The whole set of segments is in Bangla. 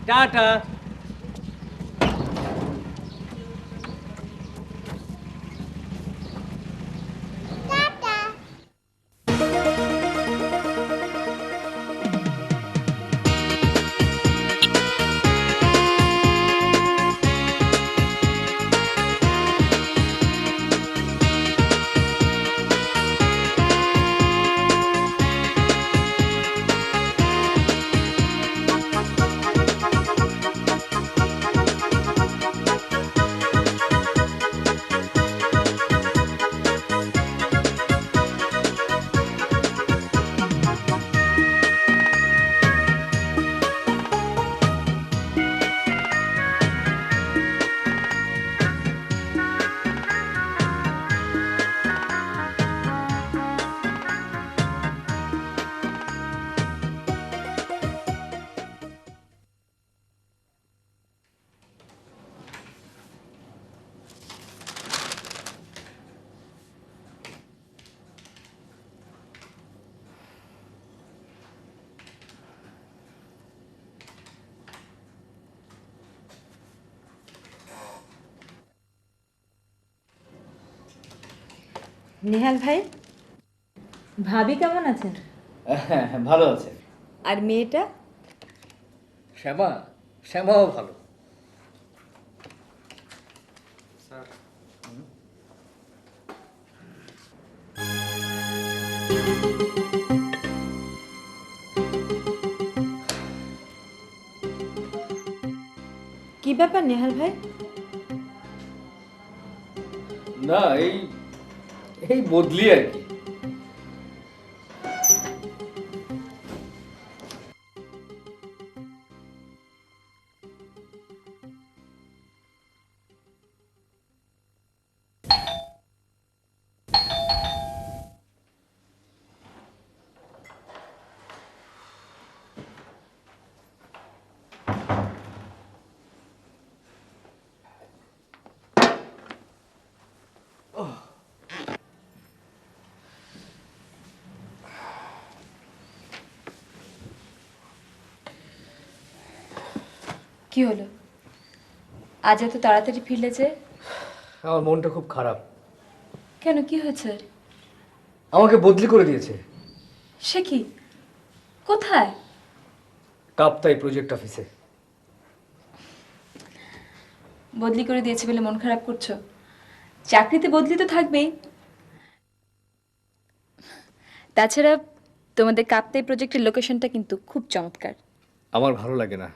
টাটা। নেহাল ভাই, ভাবি কেমন আছেন? হ্যাঁ, ভালো আছে। আর মেয়েটা? শ্যামা, শ্যামাও ভালো। স্যার, কি ব্যাপার নেহাল ভাই? না, এই এই বদলি আর কি। কি হলো? আজ এত তাড়াতাড়ি ফিরলে যে? আমার মনটা খুব খারাপ। কেন, কি হয়েছে? আমাকে বদলি করে দিয়েছে। সে কি? কোথায়? কাপ্তাই প্রজেক্ট অফিসে। বদলি করে দিয়েছে বলে মন খারাপ করছো? চাকরিতে বদলি তো থাকবেই। তাছাড়া তোমাদের কাপ্তাই প্রজেক্টের লোকেশনটা কিন্তু খুব চমৎকার। আমার ভালো লাগে না।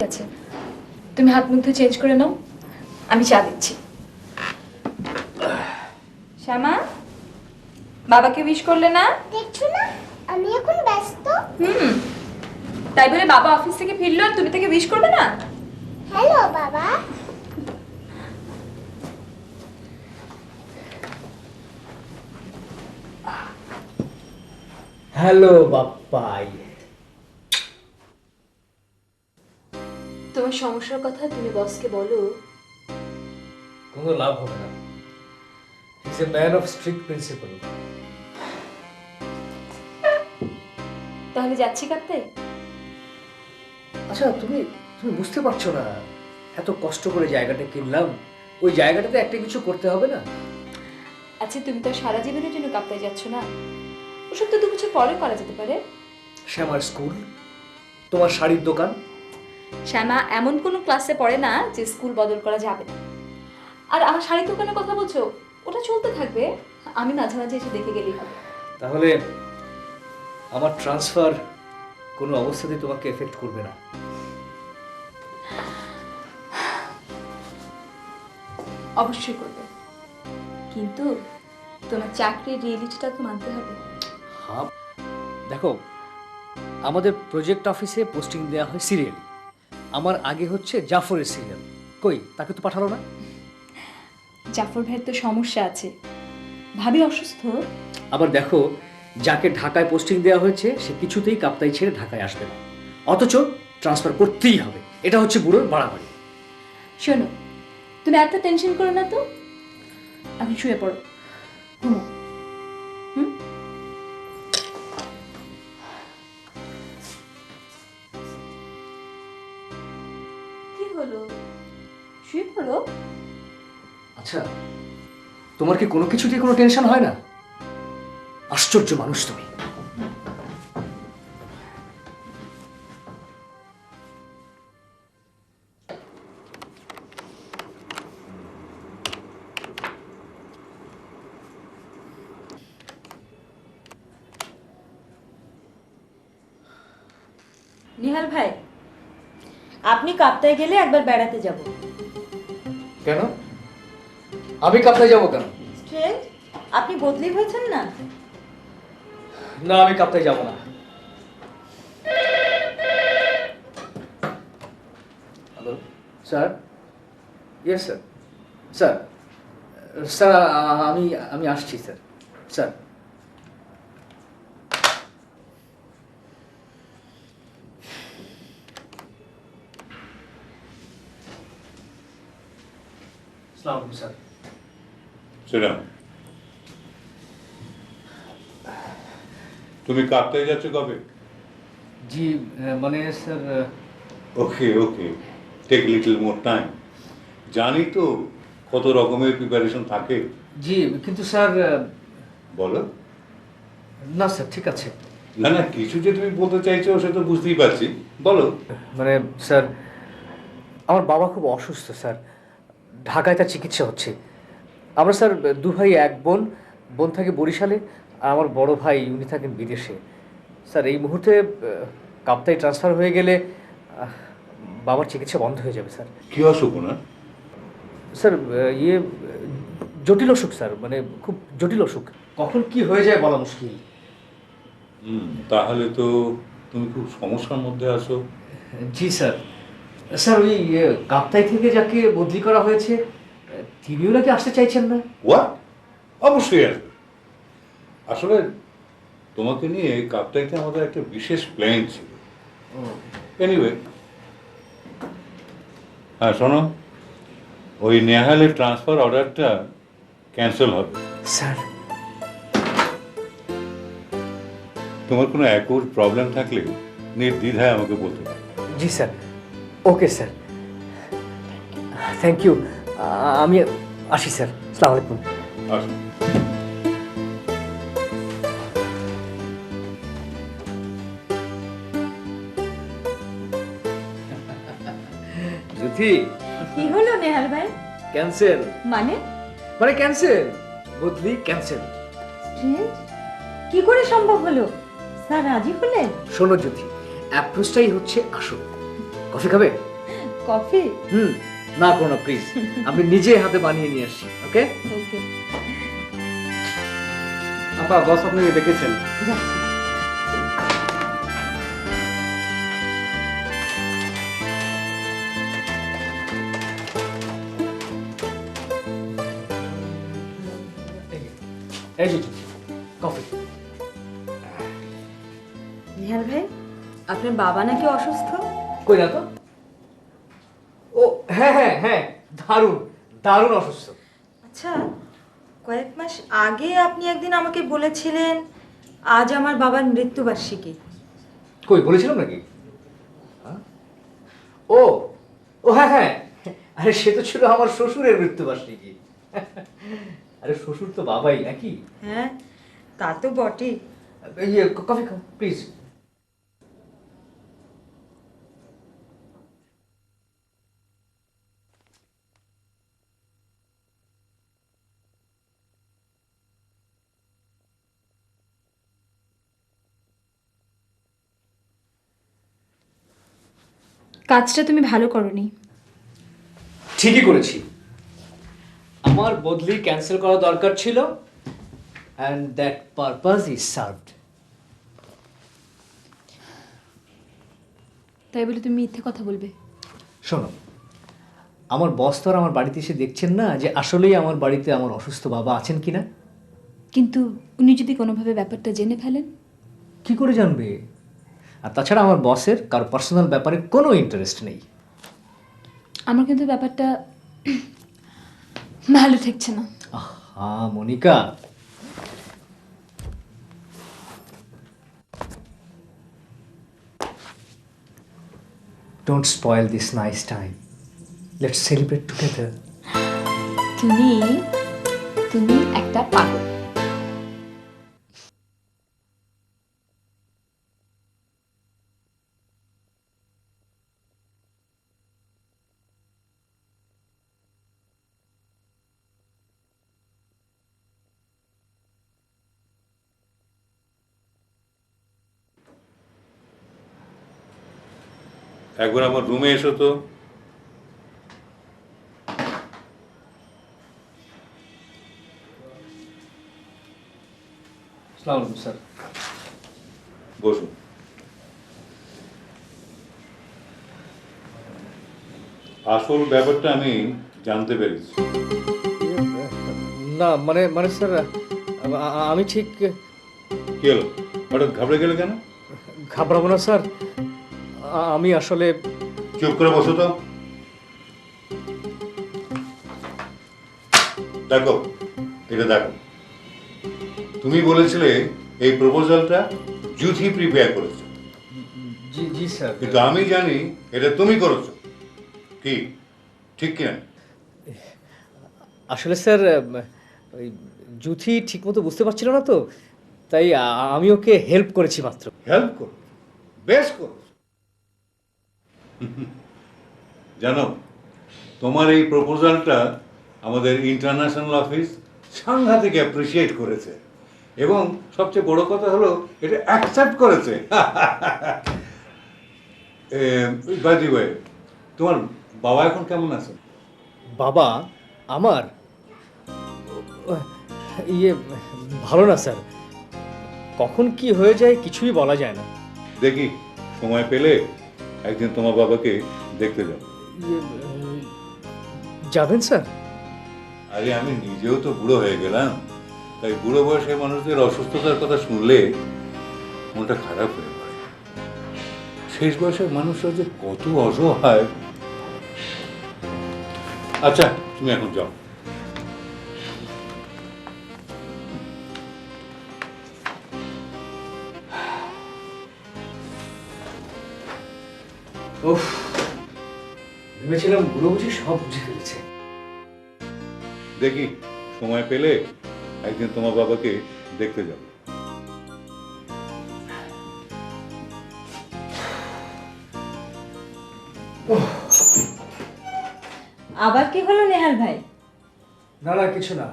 ঠিক আছে, তুমি হাত মুখ ধুয়ে চেঞ্জ করে নাও, আমি চা দিচ্ছি। শ্যামা, বাবাকে উইশ করলে না? দেখছো না আমি এখন ব্যস্ত। তাই বলে বাবা অফিস থেকে ফিরলো আর তুমি তাকে উইশ করবে না? হ্যালো বাবা। হ্যালো বাপ্পাই। তোমার সমস্যার কথা তুমি বসকে বলো। কোনো লাভ হবে না। He is a man of strict principal. তাহলে যাচ্ছি কাপ্তাই। আচ্ছা, তুমি তুমি বুঝতে পারছো না, এত কষ্ট করে জায়গাটা কিনলাম, ওই জায়গাটাতে একটা কিছু করতে হবে না? আচ্ছা, তুমি তো সারা জীবনের জন্য কাপ্তাই যাচ্ছ না, ওসব তো 2 বছর পরে করা যেতে পারে। শ্যামার স্কুল, তোমার শাড়ির দোকান। শ্যামা এমন কোনো ক্লাসে পড়ে না যে স্কুল বদল করা যাবে না। আর আমার শাড়ির দোকানের কথা বলছো, ওটা চলতে থাকবে, আমি মাঝে মাঝে এসে দেখে গেলেই হবে। তাহলে আমার ট্রান্সফার কোনো অবস্থাতেই তোমাকে এফেক্ট করবে না? অবশ্যই করবে, কিন্তু তোমার চাকরির রিয়েলিটিটা তো মানতে হবে। হ্যাঁ, দেখো, আমাদের প্রজেক্ট অফিসে পোস্টিং দেওয়া হয় সিরিয়ালি। আমার আগে হচ্ছে জাফরের সিরিয়াল। কই, তাকে তো পাঠালো না? জাফর ভাইয়ের তো সমস্যা আছে, ভাবি অসুস্থ। আবার দেখো, যাকে ঢাকায় পোস্টিং দেওয়া হয়েছে সে কিছুতেই কাপ্তাই ছেড়ে ঢাকায় আসবে না, অথচ ট্রান্সফার করতেই হবে। এটা হচ্ছে বুড়োর বাড়াবাড়ি। শোনো, তুমি এত টেনশন করো না তো, এখন শুয়ে পড়ো, ঘুমো। হুম? কি হলো, শুয়ে পড়ো। আচ্ছা, তোমার কি কোনো কিছুতে কোনো টেনশন হয় না? আশ্চর্য মানুষ তুমি। নেহাল ভাই, আপনি কাপ্তায় গেলে একবার বেড়াতে যাব। কেন? আমি কাপ্তাই যাবো কেন? স্ট্রেঞ্জ, আপনি বদলি হয়েছেন না? না, আমি কাপ্তাই যাব না। Hello sir. Yes sir. Sir sir আমি আমি আসছি স্যার। স্যার আসসালামু আলাইকুম স্যার। সেরাম, তুমি কাপ্তাই যাচ্ছ কবে? জি মানে স্যার, ওকে ওকে, টেক লিটল মোর টাইম। জানি তো কত রকমের প্রিপারেশন থাকে। জি কিন্তু স্যার, বলো। না স্যার ঠিক আছে। না না, কিছু যে তুমি বলতে চাইছো সে তো বুঝতেই পারছি, বলো। মানে স্যার, আমার বাবা খুব অসুস্থ স্যার, ঢাকায় তার চিকিৎসা হচ্ছে। আমরা স্যার দু ভাই এক বোন, বোন থাকে বরিশালে, আর আমার বড় ভাই উনি থাকেন বিদেশে। স্যার এই মুহূর্তে কাপ্তাই ট্রান্সফার হয়ে গেলে বাবার চিকিৎসা বন্ধ হয়ে যাবে স্যার। কি অসুখ ওনার? স্যার ইয়ে জটিল অসুখ স্যার, মানে খুব জটিল অসুখ, কখন কি হয়ে যায় বলা মুশকিল। তাহলে তো তুমি খুব সমস্যার মধ্যে আছো। জি স্যার। স্যার ওই কাপ্তাই থেকে যাকে বদলি করা হয়েছে তিনিও নাকি আসতে চাইছেন না। হোয়াট? অবশ্যই আসবে। আসলে তোমাকে নিয়ে কাপ্তাইতে আমাদের একটা বিশেষ প্ল্যান ছিল। এনিওয়ে, হ্যাঁ শোনো, ওই নেহালের ট্রান্সফার অর্ডারটা ক্যান্সেল হবে। স্যার তোমার কোনো অ্যাকুট প্রবলেম থাকলে নির্দ্বিধায় আমাকে বলতে পারো। জি sir. Okay sir, thank you. আমি আসি স্যার। আসসালামু আলাইকুম। আসুন। জ্যোতি, কি হলো নেহাল ভাই? ক্যান্সেল মানে? মানে ক্যান্সেল, বদলি ক্যান্সেল। স্ট্রেঞ্জ, কি করে সম্ভব হলো? স্যার রাজি হলেন? শোনো জ্যোতি, অ্যাপ্রোচটাই হচ্ছে আসল। কফি খাবে? কফি? না করো না প্লিজ, আমি নিজে হাতে বানিয়ে নিয়ে আসছি। ওকে ওকে, আপা, বস আপনাকে ডেকেছেন। যাচ্ছি। এই যে জ্যোতি, কফি। নেহাল ভাই, আপনার বাবা নাকি অসুস্থ? কই না তো। ও হ্যাঁ হ্যাঁ হ্যাঁ, দারুণ দারুণ অসুস্থ। আচ্ছা, কয়েক মাস আগে আপনি একদিন আমাকে বলেছিলেন আজ আমার বাবার মৃত্যুবার্ষিকী। কই বলেছিলাম নাকি? হ্যাঁ? ও ও হ্যাঁ হ্যাঁ, আরে সে তো ছিল আমার শ্বশুরের মৃত্যুবার্ষিকী। আরে শ্বশুর তো বাবাই নাকি। হ্যাঁ, তা তো বটেই। ইয়ে কফি খাও প্লিজ। কাজটা তুমি ভালো করোনি। ঠিকই করেছি, আমার বদলি ক্যান্সেল করা দরকার ছিল, and that purpose is served. তাই বলে তুমি মিথ্যে কথা বলবে? শোনো, আমার বস তো আর আমার বাড়িতে এসে দেখছেন না যে আসলেই আমার বাড়িতে আমার অসুস্থ বাবা আছেন কিনা। কিন্তু উনি যদি কোনোভাবে ব্যাপারটা জেনে ফেলেন? কি করে জানবে? আর তাছাড়া আমার বসের কারো পার্সোনাল ব্যাপারে কোনো ইন্টারেস্ট নেই। আমার কিন্তু ব্যাপারটা ভালো ঠেকছে না। আহা Monika, don't spoil this nice time. Let's celebrate together. তুমি তুমি একটা পাগল। একবার আমার রুমে এসো তো। আসসালামু আলাইকুম স্যার। বসুন। আসল ব্যাপারটা আমি জানতে পেরেছি। না মানে মানে স্যার, আমি ঠিক কি হলো, হঠাৎ ঘাবড়ে গেলে কেন? ঘাবড়াবো না স্যার, আমি আসলে চুপ করে বসো তো। দেখো, এটা দেখো, তুমি বলেছিলে এই প্রপোজালটা জুথি প্রিপেয়ার করেছে, জি জি স্যার। কিন্তু আমি জানি এটা তুমি করেছো। কি ঠিক কিনা? আসলে স্যার ওই জুথি ঠিকমতো বুঝতে পারছিল না তো, তাই আমি ওকে হেল্প করেছি মাত্র। হেল্প করো, বেশ করো। জানো, তোমার এই প্রপোজালটা আমাদের ইন্টারন্যাশনাল অফিস সাংঘাতিক অ্যাপ্রিসিয়েট করেছে, এবং সবচেয়ে বড় কথা হলো এটা অ্যাকসেপ্ট করেছে। বাই দি ওয়ে, তোমার বাবা এখন কেমন আছে? বাবা আমার ইয়ে ভালো না স্যার, কখন কি হয়ে যায় কিছুই বলা যায় না। দেখি সময় পেলে একদিন তোমার বাবাকে দেখতে যাও। যাবেন স্যার? আরে আমি নিজেও তো বুড়ো হয়ে গেলাম, তাই বুড়ো বয়সে মানুষদের অসুস্থতার কথা শুনলে মনটা খারাপ হয়ে পড়ে। শেষ বয়সের মানুষরা যে কত অসহায়। আচ্ছা, তুমি এখন যাও। উফ, ভেবেছিলাম বুড়ো বুঝি সব বুঝে ফেলেছে। দেখি সময় পেলে একদিন তোমার বাবাকে দেখতে যাও। আবার কি হলো নেহাল ভাই? না না কিছু না।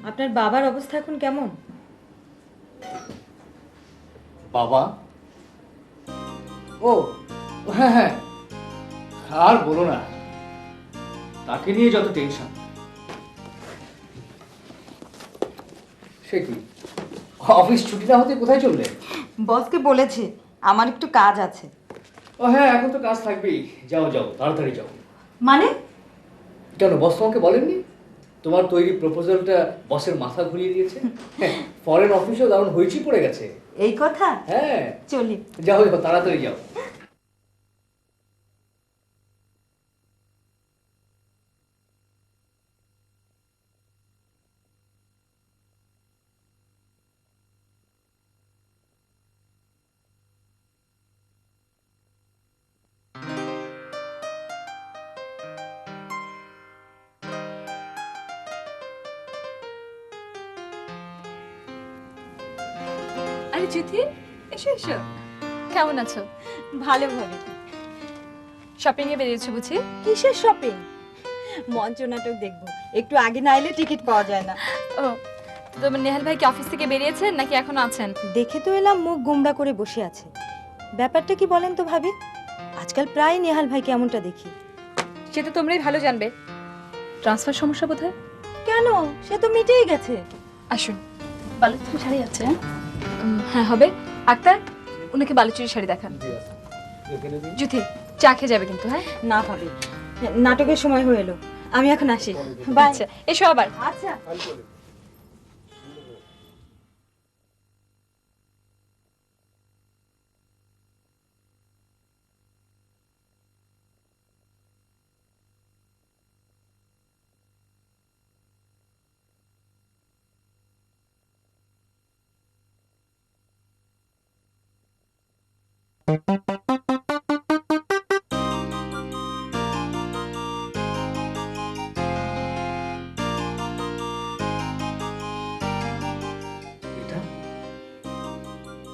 আপনার বাবার অবস্থা এখন কেমন? বাবা? ও হ্যাঁ হ্যাঁ, আর বলো না, তাকে নিয়ে যত টেনশন। সে কি, অফিস ছুটি না হতে কোথায় চললে? বসকে বলেছে আমার একটু কাজ আছে। ও হ্যাঁ, এখন তো কাজ থাকবেই। যাও যাও, তাড়াতাড়ি যাও। মানে? কেন, বস তোমাকে বলেননি তোমার তৈরি প্রপোজালটা বসের মাথা ঘুরিয়ে দিয়েছে? ফরেন অফিসেও দারুণ হইচি পড়ে গেছে। এই কথা? হ্যাঁ, চলি। যাও যাও, তাড়াতাড়ি যাও। আরে জুথি, এসো এসো। কেমন আছো? ভালো ভাবে। শপিং এ বেরিয়েছো বুঝি? কিসের শপিং? মঞ্চ নাটক দেখবো, একটু আগে না এলে টিকিট পাওয়া যায় না। ও, তোমার নেহাল ভাই কি অফিস থেকে বেরিয়েছেন নাকি এখনো আছেন? দেখে তো এলাম মুখ গোমড়া করে বসে আছে। ব্যাপারটা কি বলেন তো ভাবি? আজকাল প্রায় নেহাল ভাইকে এমনটা দেখি। সে তো তোমরাই ভালো জানবে। ট্রান্সফার সমস্যা বোধহয়। কেন, সে তো মিটেই গেছে। আসুন, বালুচুরি শাড়ি আছে? হ্যাঁ হবে। আক্তার, ওনাকে বালুচুরি শাড়ি দেখান। জুথি, চা খেয়ে যাবে কিন্তু। হ্যাঁ না ভাবি, নাটকের সময় হয়ে এলো, আমি এখন আসি। বাই। আচ্ছা, এসো আবার। আচ্ছা। এটা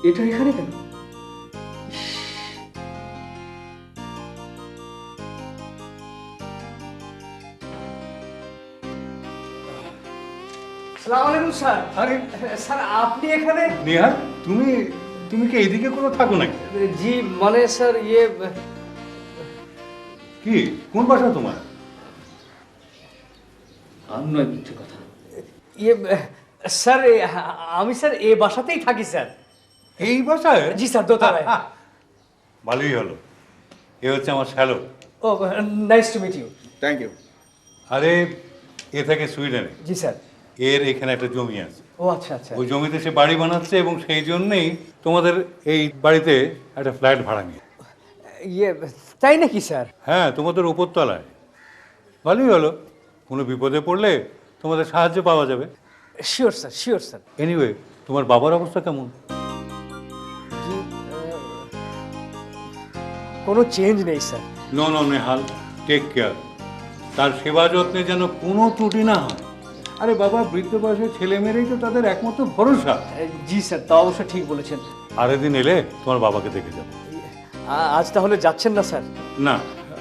এটা এখানে কেন? আসসালামু আলাইকুম স্যার। আরে স্যার আপনি এখানে? নেহাল, তুমি তুমি কি এইদিকে কোনো থাকো নাকি? জি মানে স্যার কি কোন বাসা তোমার? আর নয় মিথ্যে কথা। স্যার আমি স্যার এ বাসাতেই থাকি স্যার। এই বাসায়? জি স্যার, দোতলায়। ভালোই হলো। এ হচ্ছে আমার শ্যালো। Oh nice to meet you. Thank you. আরে এ থেকে সুইডেনে। জি স্যার। এর এখানে একটা জমি আছে। ও আচ্ছা আচ্ছা। ওই জমিতে সে বাড়ি বানাচ্ছে এবং সেই জন্যই তোমাদের এই বাড়িতে একটা ফ্ল্যাট ভাড়া নিয়ে। তাই নাকি স্যার? হ্যাঁ, তোমাদের উপরতলায়। ভালোই হলো, কোনো বিপদে পড়লে তোমাদের সাহায্য পাওয়া যাবে। Sure sir, sure sir. Anyway, তোমার বাবার অবস্থা কেমন? জি কোনো চেঞ্জ নেই sir. No no Nehal, take care. তার সেবা যত্নে যেন কোনো ত্রুটি না হয়। আরে বাবা, বৃদ্ধ বয়সের ছেলে মেয়েরাই তো তাদের একমাত্র ভরসা। জি স্যার, তা অবশ্য ঠিক বলেছেন। আর একদিন এলে তোমার বাবাকে দেখে যাবো। আজ তাহলে যাচ্ছেন না স্যার? না,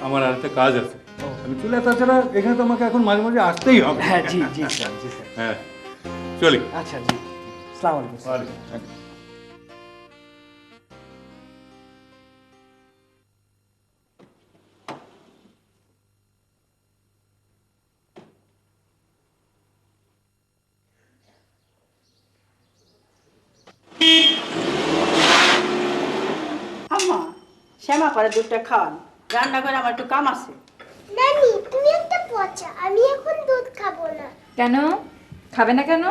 আমার আর একটা কাজ আছে, আমি চলে। তাছাড়া এখানে তোমাকে এখন মাঝে মাঝে আসতেই হবে। হ্যাঁ জি জি স্যার, জি স্যার। হ্যাঁ, চলি। আচ্ছা জি, আসসালামু আলাইকুম স্যার। আম্মা, শ্যামা করে দুধটা খাওয়ান, রান্না করে আমার একটু কাম আছে। নানি তুমি একটা পচা, আমি এখন দুধ খাবো না। কেন খাবে না কেন?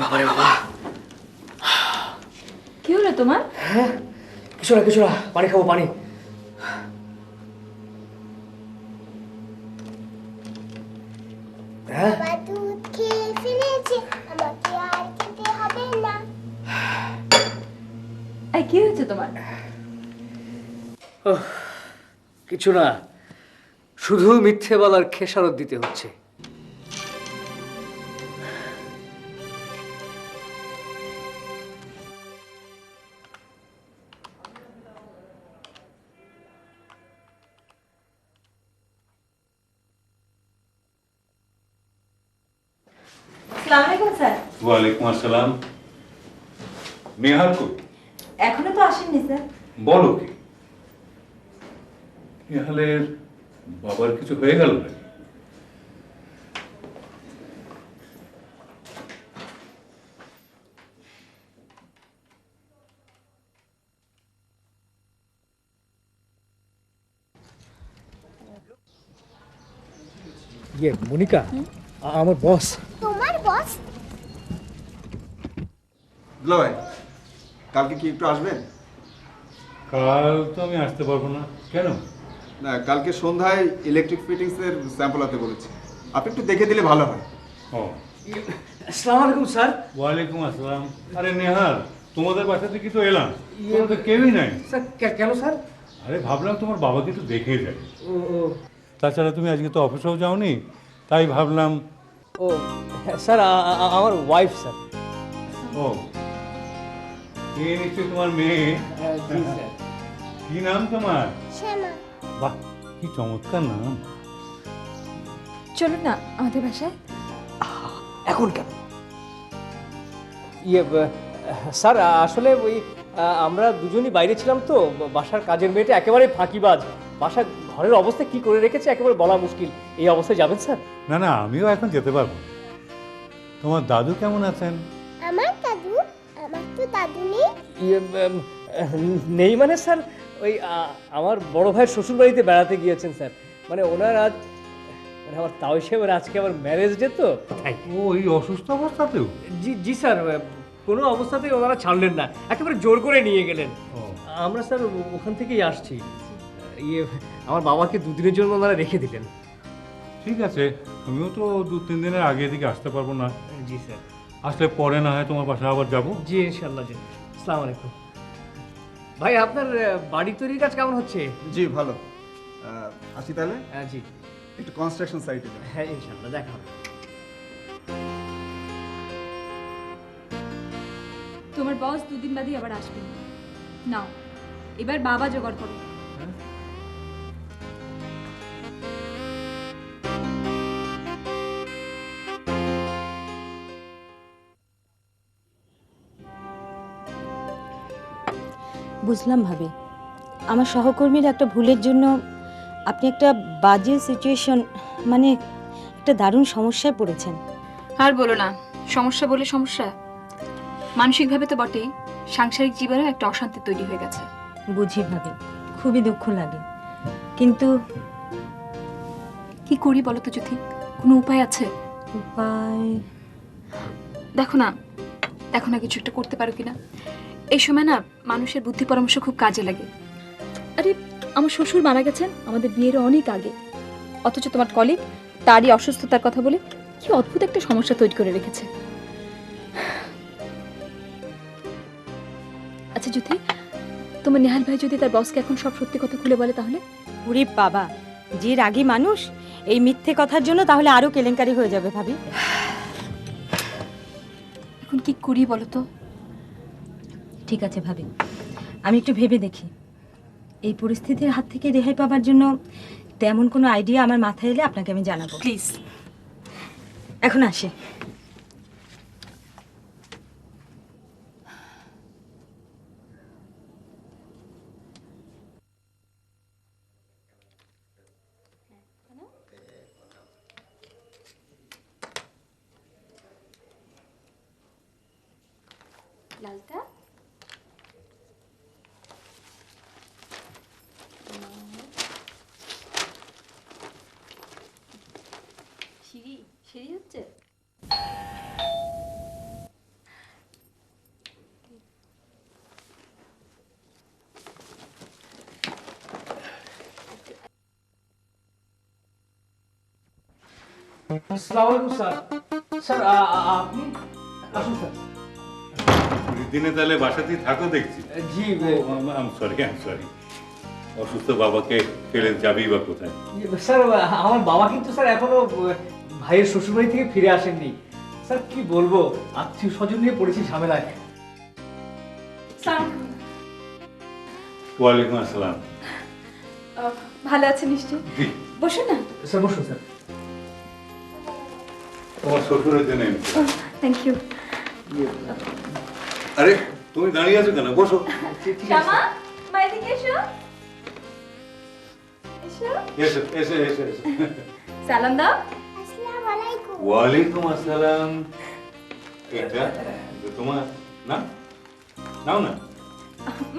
বাবারে বাবা। কি হলো তোমার? হ্যাঁ, কিছু না কিছু না, পানি খাবো, পানি। হ্যাঁ, বাবা দুধ খেয়ে ফেলেছে, আমাকে আর খেতে হবে না। এই কি হয়েছে তোমার? কিছু না, শুধু মিথ্যে বলার খেসারত দিতে হচ্ছে। আসসালামু আলাইকুম স্যার। ওয়ালাইকুম আসসালাম। নেহাল কই? এখনো তো আসেননি স্যার। বলো কি? নেহালের বাবার কিছু হয়ে গেল নাকি? মনিকা, আমার বস। তোমার বস? লয়, কালকে কি একটু আসবেন? কাল তো আমি আসতে পারবো না। কেন? না, কালকে সন্ধ্যায় ইলেকট্রিক ফিটিংসের স্যাম্পল হাতে বলেছি, আপনি একটু দেখে দিলে ভালো হয়। ও, আসসালামু আলাইকুম স্যার। ওয়ালাইকুম আসসালাম। আরে নেহাল, তোমাদের বাসা থেকে তো এলাম, তোমরা তো কেউই নাই। স্যার কেন স্যার? আরে ভাবলাম তোমার বাবাকে একটু দেখে যাই। ও ও তাছাড়া তুমি আজকে তো অফিসেও যাওনি, তাই ভাবলাম। ও স্যার, আমার ওয়াইফ স্যার। ও, এ নিশ্চয়ই তোমার মেয়ে। জি স্যার। কি নাম তোমার? শ্যামা। বাহ, কি চমৎকার নাম। চলুন না আমাদের বাসায়। এখন কেন? স্যার আসলে ওই আমরা দুজনই বাইরে ছিলাম তো, বাসার কাজের মেয়েটা একেবারে ফাঁকিবাজ। বাসার ঘরের অবস্থা কি করে রেখেছে একেবারে বলা মুশকিল। এই অবস্থায় যাবেন স্যার? না না, আমিও এখন যেতে পারবো। তোমার দাদু কেমন আছেন? আমার দাদু? আমার তো দাদু নেই। নেই মানে স্যার, ওই আমার বড় ভাইয়ের শ্বশুর বাড়িতে বেড়াতে গিয়েছেন স্যার। মানে ওনার আজ, মানে আমার তাও সাহেবের আজকে আমার ম্যারেজ ডে তো, তাই। ও, এই অসুস্থ অবস্থাতেও? জি জি স্যার, কোনো অবস্থাতেই ওনারা ছাড়লেন না, একেবারে জোর করে নিয়ে গেলেন। ও, আমরা স্যার ওখান থেকেই আসছি। ইয়ে আমার বাবাকে দুদিনের জন্য ওনারা রেখে দিলেন। ঠিক আছে, আমিও তো 2-3 দিনের আগে এদিকে আসতে পারবো না। জি স্যার। আসলে পরে না হয় তোমার বাসায় আবার যাবো। জি ইনশাল্লাহ জি। আসসালামু আলাইকুম। ভাই আপনার বাড়ি তৈরির কাজ কেমন হচ্ছে? জি ভালো। আসি তাহলে, জি একটু কনস্ট্রাকশন সাইটে যাই। হ্যাঁ ইনশাল্লাহ দেখা হবে। তোমার বস 2 দিন বাদেই আবার আসবেন। নাও এবার বাবা জোগাড় করো। বুঝলাম ভাবি, আমার সহকর্মীর একটা ভুলের জন্য আপনি একটা বাজে সিচুয়েশন, মানে একটা দারুণ সমস্যায় পড়েছেন। আর বলো না, সমস্যা বলে সমস্যা, মানসিকভাবে তো বটেই, সাংসারিক জীবনেও একটা অশান্তি তৈরি হয়ে গেছে। বুঝি ভাবি, খুবই দুঃখ লাগে, কিন্তু কি করি বলো তো জ্যোতি, কোনো উপায় আছে? উপায় দেখো না কিছু একটা করতে পারো কিনা। এই সময় না মানুষের বুদ্ধি পরামর্শ খুব কাজে লাগে। আরে আমার শ্বশুর মারা গেছেন আমাদের বিয়ের অনেক আগে, অথচ তোমার কলিগ তারই অসুস্থতার কথা বলে কি অদ্ভুত একটা সমস্যা তৈরি করে রেখেছে। আচ্ছা জ্যোতি, তোমার নেহাল ভাই যদি তার বসকে এখন সব সত্যি কথা খুলে বলে তাহলে? ওরে বাবা, যে রাগী মানুষ, এই মিথ্যে কথার জন্য তাহলে আরো কেলেঙ্কারি হয়ে যাবে ভাবি। এখন কি করি বলো তো? ঠিক আছে ভাবি, আমি একটু ভেবে দেখি। এই পরিস্থিতির হাত থেকে রেহাই পাওয়ার জন্য তেমন কোনো আইডিয়া আমার মাথায় এলে আপনাকে আমি জানাবো। প্লিজ। এখন আসি। লালটা সিঁড়ি হচ্ছে। আসসালামু আলাইকুম স্যার। স্যার আপনি আসুন স্যার। দিনে তাহলে বাসাতেই থাকো দেখছি। জি আম সরি অসুস্থ বাবাকে ফেলে যাবেই বা কোথায়? স্যার, আমার বাবা কিন্তু স্যার এখনো ভাইয়ের শ্বশুরবাড়ি থেকে ফিরে আসেননি। স্যার কি বলবো, আত্মীয় স্বজন নিয়ে পড়েছি ঝামেলায়। ওয়ালাইকুম আসসালাম। ভালো আছে নিশ্চয়, জি, বসুন না। স্যার বসুন স্যার। তোমার শ্বশুরের জন্য এনেছি। Thank you. আরে তুমি দাঁড়িয়ে আছো কেন? বসো। ঠিক আছে। শ্যামা, মা এদিকে এসো। এসো। এসো। সালাম দাও। আসসালামু আলাইকুম। ওয়ালাইকুম আসসালাম। এটা তোমার না? নাও না।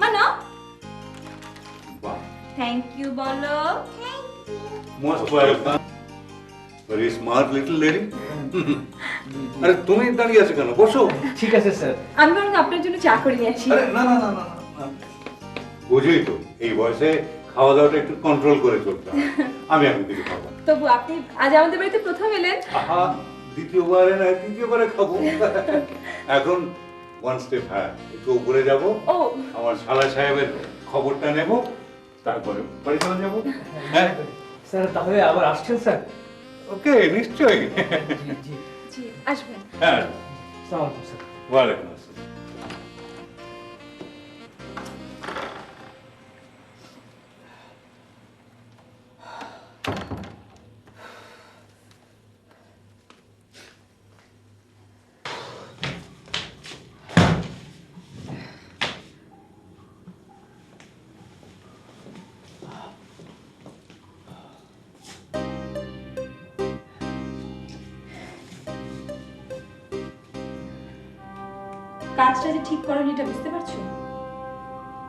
মা নাও। বাহ, থ্যাংক ইউ বলো। Most welcome. Very smart little lady. আরে তুমি দাঁড়িয়ে আছো কেন? বসো। ঠিক আছে স্যার। আমি বরং আপনার জন্য চা করে নিয়ে আসি। আরে না। বুঝলি তো, এই বয়সে খাওয়া দাওয়াটা একটু কন্ট্রোল করে চলতে হয়। আমি এখন কিছু খাবো না। তবু আপনি আজ আমাদের বাড়িতে প্রথম এলেন। আহা, দ্বিতীয়বারে না তৃতীয়বারে খাবো। এখন ওয়ান স্টেপ হ্যাঁ, একটু উপরে যাব, ও আমার শালা সাহেবের খবরটা নেব, তারপরে বাড়ি চলে যাবো। হ্যাঁ স্যার তাহলে আবার আসছেন স্যার? ওকে, নিশ্চয়ই। জি জি। জি আসবেন। হ্যাঁ, আসসালামু আলাইকুম স্যার। ওয়ালাইকুম আসসালাম। কাজটা যে ঠিক করেন এটা বুঝতে পারছো?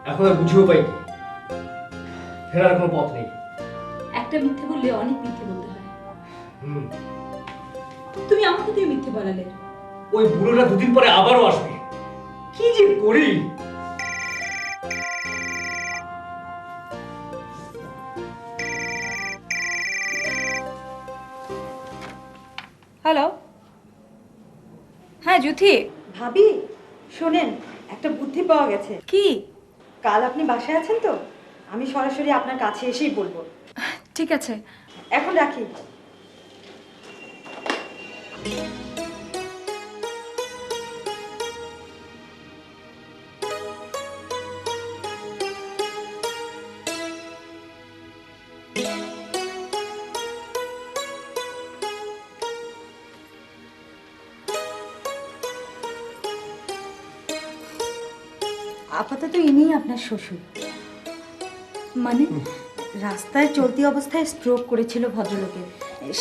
এখন আর বুঝেও পাই কি, ফেরার কোনো পথ নেই। একটা মিথ্যে বললে অনেক মিথ্যে বলতে হয়। হুম, তুমি আমাকে দিয়ে মিথ্যে বলালে। ওই বুড়োটা দুদিন পরে আবারও আসবে, কি যে করি। হ্যালো, হ্যাঁ জ্যোতি। ভাবি শোনেন, একটা বুদ্ধি পাওয়া গেছে। কি? কাল আপনি বাসায় আছেন তো? আমি সরাসরি আপনার কাছে এসেই বলবো। ঠিক আছে। এখন রাখি। আপাতত ইনিই আপনার শ্বশুর। মানে? রাস্তায় চলতি অবস্থায় স্ট্রোক করেছিল ভদ্রলোকের।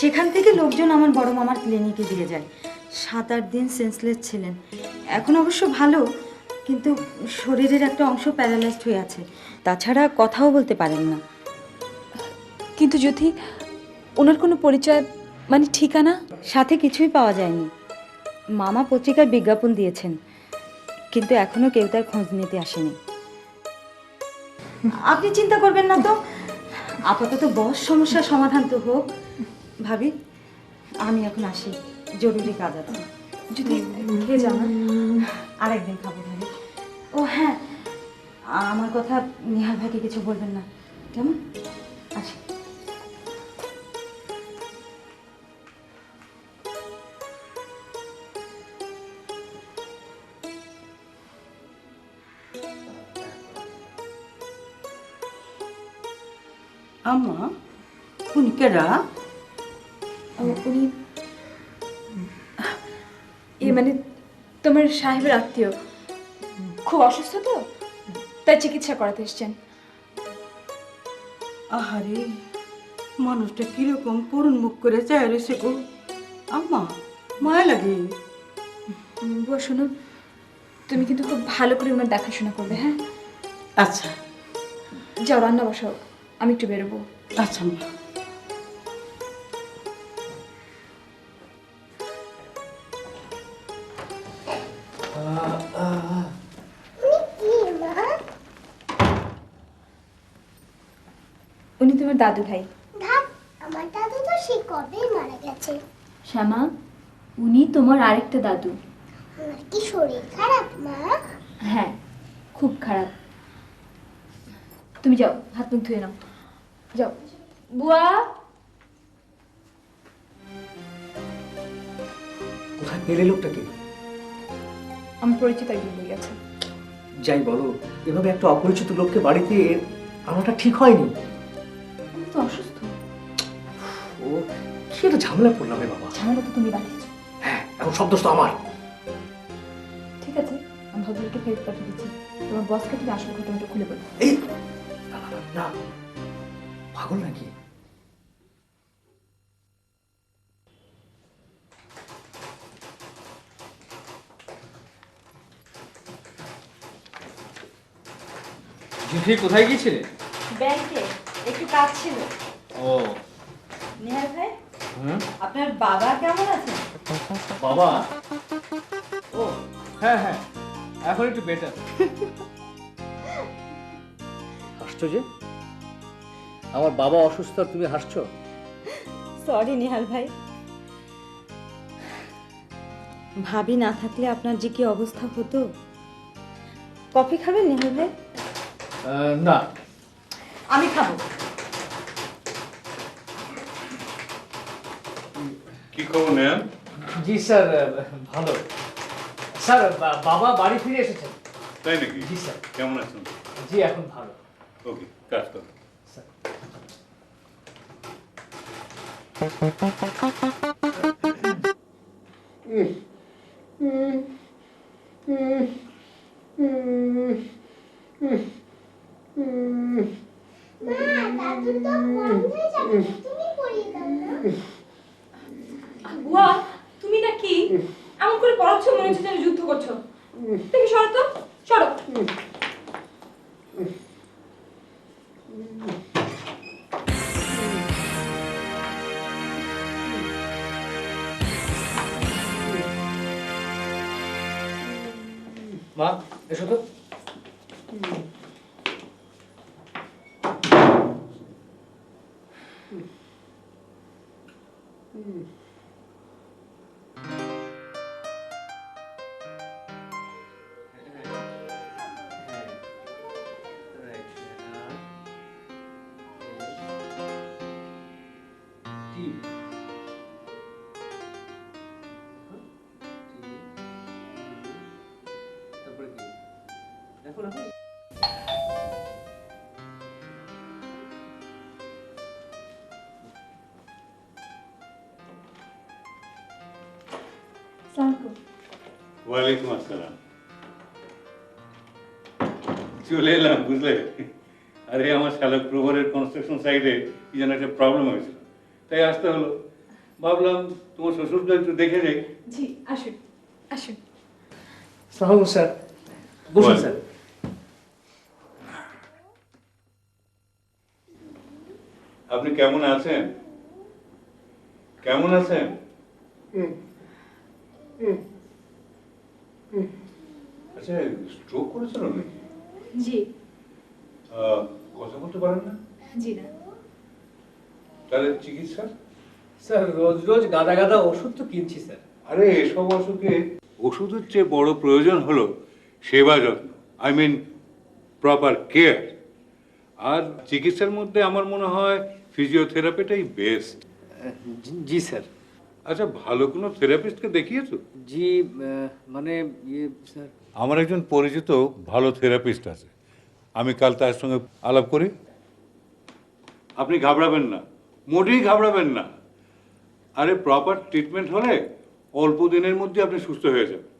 সেখান থেকে লোকজন আমার বড় মামার ক্লিনিকে দিয়ে যায়। 7-8 দিন সেন্সলেস ছিলেন। এখন অবশ্য ভালো, কিন্তু শরীরের একটা অংশ প্যারালাইজড হয়ে আছে। তাছাড়া কথাও বলতে পারেন না। কিন্তু জ্যোতি, ওনার কোনো পরিচয় মানে ঠিকানা? সাথে কিছুই পাওয়া যায়নি। মামা পত্রিকায় বিজ্ঞাপন দিয়েছেন, কিন্তু এখনো কেউ তার খোঁজ নিতে আসেনি। আপনি চিন্তা করবেন না তো, আপাতত বস সমস্যার সমাধান তো হোক। ভাবি, আমি এখন আসি, জরুরি কাজ আছে। যদি খেয়ে যাও না। আরেকদিন খাবো ভাবি। ও হ্যাঁ, আমার কথা নিহার ভাইকে কিছু বলবেন না, কেমন? আসি। আম্মা উনি কেডা? উনি মানে তোমার সাহেবের আত্মীয়, খুব অসুস্থ তো, তাই চিকিৎসা করাতে এসছেন। আহারে, মানুষটা কিরকম করুণ মুখ করে চায় রয়েছে গো। আম্মা মায়া লাগে। বুয়া শোনো, তুমি কিন্তু খুব ভালো করে ওনার দেখাশোনা করবে, হ্যাঁ? আচ্ছা যাও রান্না বসাও, আমি একটু বেরোবো। আচ্ছা আম্মা। কি মা? উনি তোমার দাদু ভাই। ধাপ, আমার দাদু তো সে কবেই মারা গেছে। শ্যামা, উনি তোমার আরেকটা দাদু। আমার কি শরীর খারাপ মা? হ্যাঁ, খুব খারাপ। তুমি যাও, হাত মুখ ধুয়ে নাও, যাও। বুয়া, কোথায় পেলে লোকটাকে? আমার পরিচিত একজন নিয়ে গেছে। যাই বলো, এভাবে একটা অপরিচিত লোককে বাড়িতে আনাটা ঠিক হয়নি। উনি তো অসুস্থ। ও কি একটা ঝামেলা পড়লাম রে বাবা। ঝামেলা তো তুমি বানিয়েছো। হ্যাঁ, এখন সব দোষ তো আমার। ঠিক আছে, আমি ভদ্রলোককে ফেরত পাঠিয়ে দিচ্ছি। তোমার বসকে তুমি আসল ঘটনাটা খুলে বলো। এই না, না, না, পাগল নাকি? ঝুঁকি কোথায় গিয়েছিলে? ব্যাংকে একটু কাজ ছিল। ও নিহার ভাই, হুম, আপনার বাবা কেমন আছেন? বাবা? ও হ্যাঁ হ্যাঁ, এখন একটু বেটার। হাসছো যে? আমার বাবা অসুস্থ আর তুমি হাসছো? সরি নিহাল ভাই। ভাবি না থাকলে আপনার যে কি অবস্থা হতো। কফি খাবেন নিহাল ভাই? না, আমি খাবো। কি খবর নেন? জি স্যার, ভালো স্যার। বাবা বাড়ি ফিরে এসেছেন। তাই নাকি? জি স্যার। কেমন আছেন? জি এখন ভালো। ওকে, কাজ করো। স্যার, মা, দাদু তো বন্ধ হয়ে যাবে, তুমি পড়িয়ে দাও না। বুয়া, তুমি না কি এমন করে পড়াচ্ছ, মনে হচ্ছে যেন যুদ্ধ করছো। দেখি সরো তো, সরো। মা এসো তো। তারপরে কি দেখো না ওয়ালাইকুম আসসালাম। চলে এলাম, বুঝলে? আরে আমার শালক প্রভরের কনস্ট্রাকশন সাইটে কি যেন একটা প্রবলেম হয়েছিল, তাই আসতে হলো। ভাবলাম তোমার শ্বশুরকে একটু দেখে যাই। জি আসুন আসুন। সালাম স্যার, বসুন স্যার। আপনি কেমন আছেন? কেমন আছেন? আচ্ছা, স্ট্রোক করেছিল নাকি? জি কথা বলতে পারেন না? জি না। তাহলে চিকিৎসা? স্যার রোজ রোজ গাদা গাদা ওষুধ তো কিনছি স্যার। আরে এসব অসুখে ওষুধের চেয়ে বড় প্রয়োজন হলো সেবা যত্ন, আই মিন প্রপার কেয়ার। আর চিকিৎসার মধ্যে আমার মনে হয় ফিজিওথেরাপিটাই বেস্ট। জি স্যার। আচ্ছা, ভালো কোনো থেরাপিস্টকে দেখিয়েছো? জি মানে ইয়ে স্যার, আমার একজন পরিচিত ভালো থেরাপিস্ট আছে, আমি কাল তার সঙ্গে আলাপ করি। আপনি ঘাবড়াবেন না, মোটেই ঘাবড়াবেন না। আরে প্রপার ট্রিটমেন্ট হলে অল্প দিনের মধ্যে আপনি সুস্থ হয়ে যাবেন।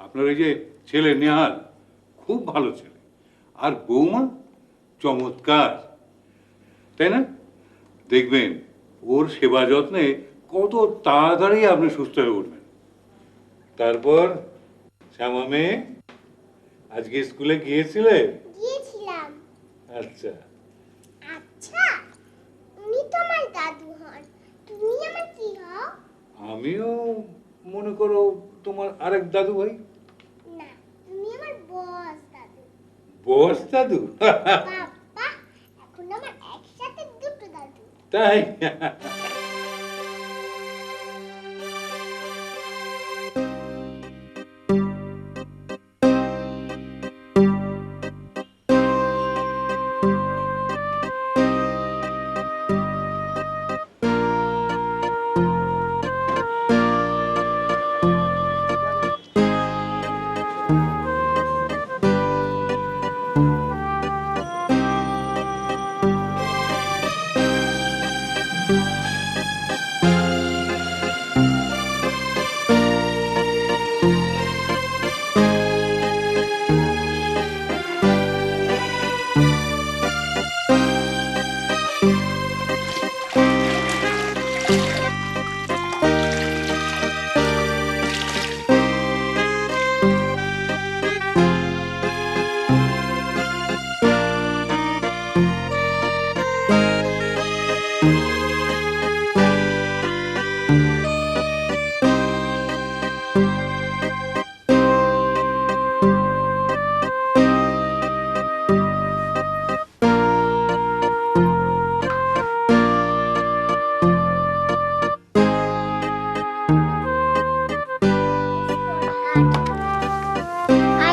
আপনার এই যে ছেলে নেহাল খুব ভালো ছেলে, আর বৌমা চমৎকার, তাই না? দেখবেন ওর সেবা যত্নে কত তাড়াতাড়ি আপনি সুস্থ হয়ে উঠবেন। তারপর শ্যামা মেয়ে, আজকে স্কুলে গিয়েছিলে? গিয়েছিলাম। আচ্ছা। আচ্ছা, উনি তো আমার দাদু হন, তুমি আমার কি হও? আমিও মনে করো তোমার আরেক দাদু ভাই। না, তুমি আমার বস দাদু। বস দাদু? বাবা, এখন আমার একসাথে দুটো দাদু। তাই?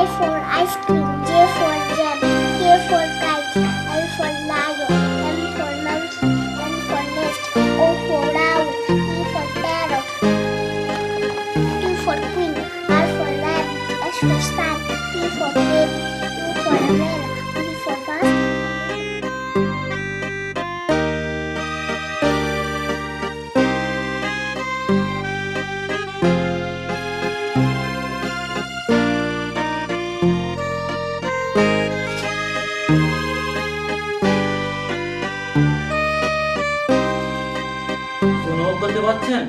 I for ice cream, J for jam, K for kite, L for lion, M for monkey, N for nest, O for owl, P for parrot, Q for queen, R for rabbit, S for sun, T for baby, U for umbrella, V for bus. অনুভব করতে পারছেন?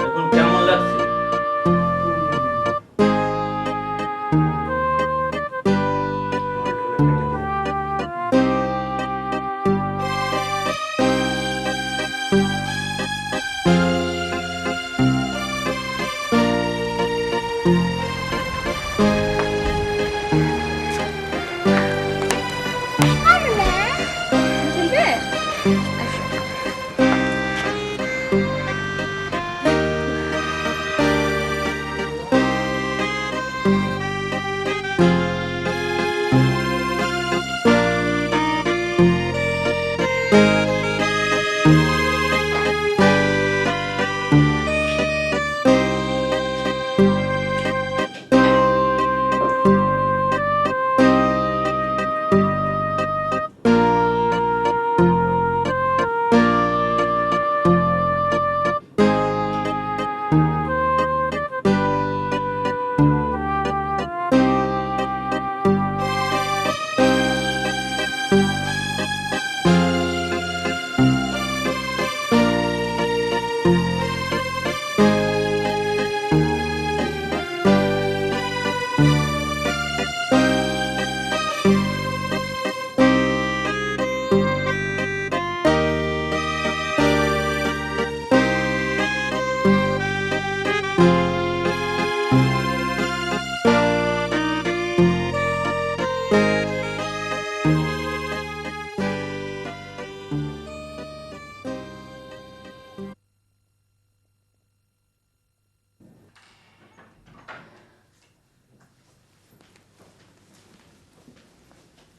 এখন কেমন লাগছে?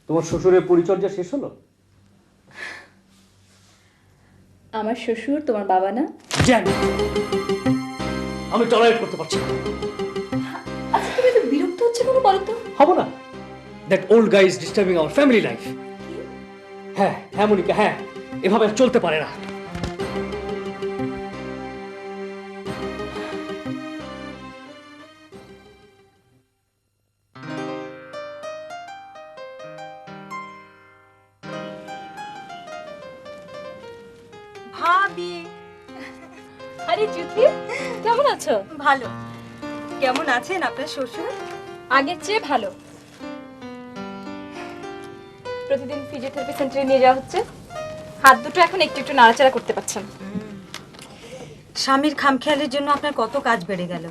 তোমার শ্বশুরের পরিচর্যা শেষ হলো? আমার শ্বশুর তোমার বাবা না? জানি, আমি টলারেট করতে পারছি না। আচ্ছা তুমি তো বিরক্ত হচ্ছে কোনো বলো তো? হবো না? That old guy is disturbing our family life. হ্যাঁ হ্যাঁ মনিকা, হ্যাঁ, এভাবে আর চলতে পারে না। ভাবি, আরে জ্যোতি, কেমন আছো? ভালো। কেমন আছেন আপনার শ্বশুর? আগের চেয়ে ভালো। প্রতিদিন ফিজিওথেরাপি সেন্টারে নিয়ে যাওয়া হচ্ছে। হাত দুটো এখন একটু একটু নাড়াচাড়া করতে পারছেন। স্বামীর খামখেয়ালের জন্য আপনার কত কাজ বেড়ে গেল।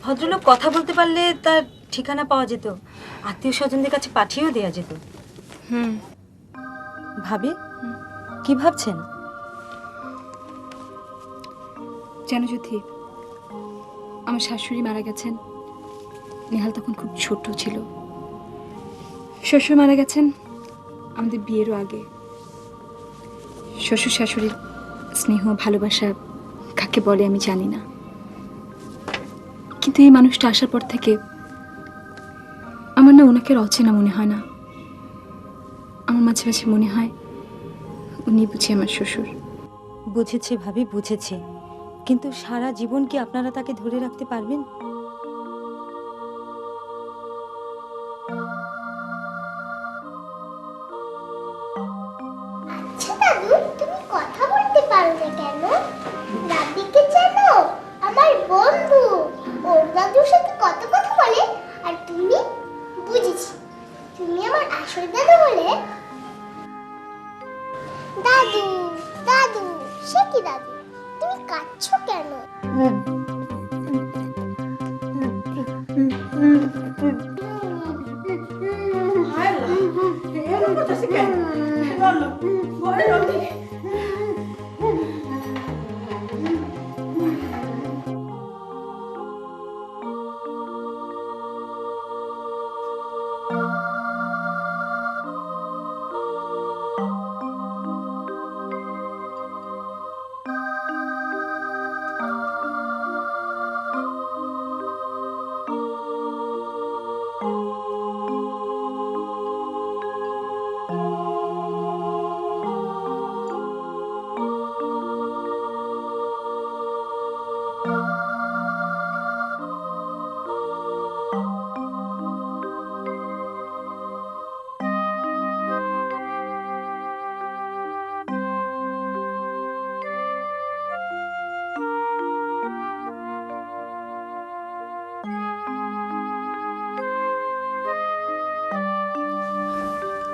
ভদ্রলোক কথা বলতে পারলে তার ঠিকানা পাওয়া যেত, আত্মীয় স্বজনদের কাছে পাঠিয়েও দেওয়া যেত। ভাবি, কি ভাবছেন? জানো জ্যোতি, আমার শাশুড়ি মারা গেছেন। নেহাল তখন খুব ছোট ছিল। শ্বশুর মারা গেছেন আমাদের বিয়েরও আগে। শ্বশুর শাশুড়ির স্নেহ ভালোবাসা কাকে বলে আমি জানি না, কিন্তু এই মানুষটা আসার পর থেকে আমার না ওনাকে অচেনা মনে হয় না। আমার মাঝে মাঝে মনে হয় উনি বুঝি আমার শ্বশুর। বুঝেছি ভাবি, বুঝেছি, কিন্তু সারা জীবন কি আপনারা তাকে ধরে রাখতে পারবেন? আচ্ছা দাদু, তুমি কথা বলতে পারো না কেন? দাদিকে চেনো? আমার বন্ধু, ওর দাদুর সাথে কত কথা বলে। আর তুমি? বুঝেছি, তুমি আমার আসল দাদু বলে। দাদু, দাদু, সে কি দাদু? তুমি কাঁদছো কেন?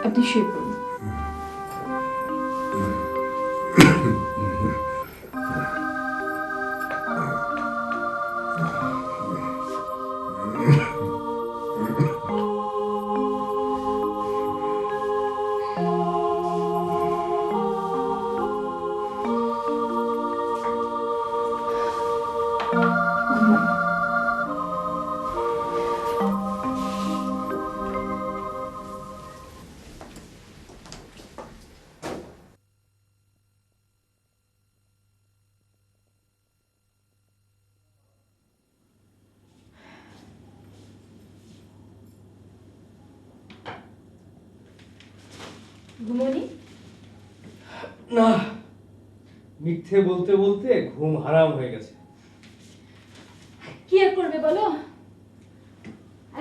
আপনি শুয়ে পড়ুন। ঘুমোনি? না, মিথ্যে বলতে বলতে ঘুম হারাম হয়ে গেছে। কি আর করবে বলো,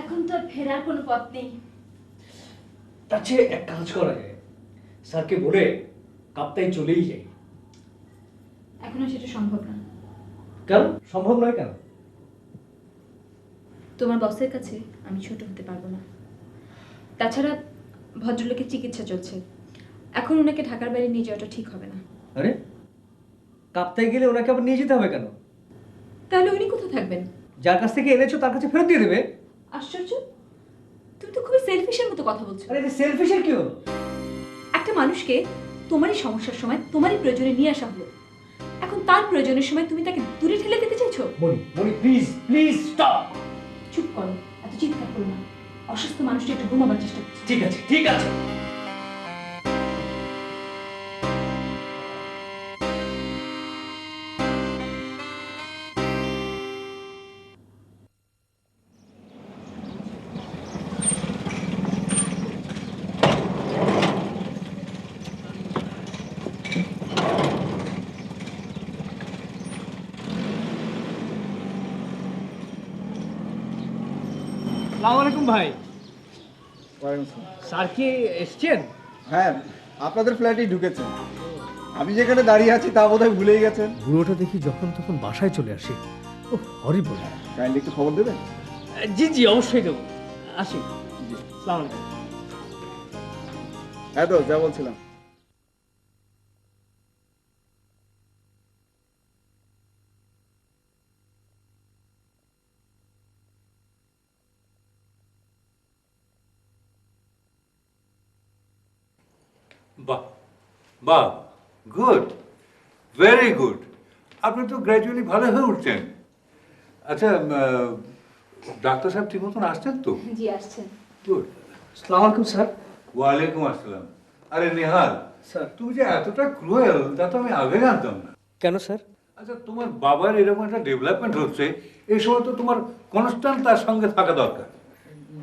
এখন তো আর ফেরার কোনো পথ নেই। তার চেয়ে এক কাজ করা যায়, স্যারকে বলে কাপ্তাই চলেই যাই। এখনো সেটা সম্ভব না। কেন সম্ভব নয়? কেন? তোমার বসের কাছে আমি ছোট হতে পারবো না। তাছাড়া ভদ্রলোকের চিকিৎসা চলছে, এখন ওনাকে ঢাকার বাইরে নিয়ে যাওয়াটা ঠিক হবে না। আরে কাপ্তাই গেলে ওনাকে আবার নিয়ে যেতে হবে কেন? তাহলে উনি কোথায় থাকবেন? যার কাছ থেকে এনেছো তার কাছে ফেরত দিয়ে দেবে। আশ্চর্য, তুমি তো খুবই সেলফিশের মতো কথা বলছো। আরে সেলফিশের কি হলো? একটা মানুষকে তোমারই সমস্যার সময় তোমারই প্রয়োজনে নিয়ে আসা হলো, এখন তার প্রয়োজনের সময় তুমি তাকে দূরে ঠেলে দিতে চাইছো। মনি, মনি প্লিজ প্লিজ স্টপ। চুপ করো, এত চিৎকার করো না। অসুস্থ মানুষটা একটু ঘুমাবার চেষ্টা করছে। ঠিক আছে, ঠিক আছে। আসসালামু আলাইকুম ভাই। স্যার কি এসছেন? হ্যাঁ, আপনাদের ফ্ল্যাটেই ঢুকেছেন। আমি যেখানে দাঁড়িয়ে আছি তা বোধহয় ভুলেই গেছেন। বুড়োটা দেখি যখন তখন বাসায় চলে আসে। ও হরিবল। কাইন্ডলি একটু খবর দেবেন? জি জি, অবশ্যই দেবো। আসি। আসসালামু আলাইকুম। হ্যাঁ তো যা বলছিলাম। বাহ বাহ, গুড, ভেরি গুড। আপনি তো গ্র্যাজুয়ালি ভালো হয়ে উঠছেন। আচ্ছা, ডাক্তার সাহেব ঠিক মতন আসছেন তো? জি আসছেন। গুড। আসসালামু আলাইকুম স্যার। ওয়ালাইকুম আসসালাম। আরে নেহাল, স্যার। তুমি যে এতটা ক্রুয়েল তা তো আমি আগে জানতাম না। কেন স্যার? আচ্ছা, তোমার বাবার এরকম একটা ডেভেলপমেন্ট হচ্ছে, এই সময় তো তোমার কনস্ট্যান্ট তার সঙ্গে থাকা দরকার।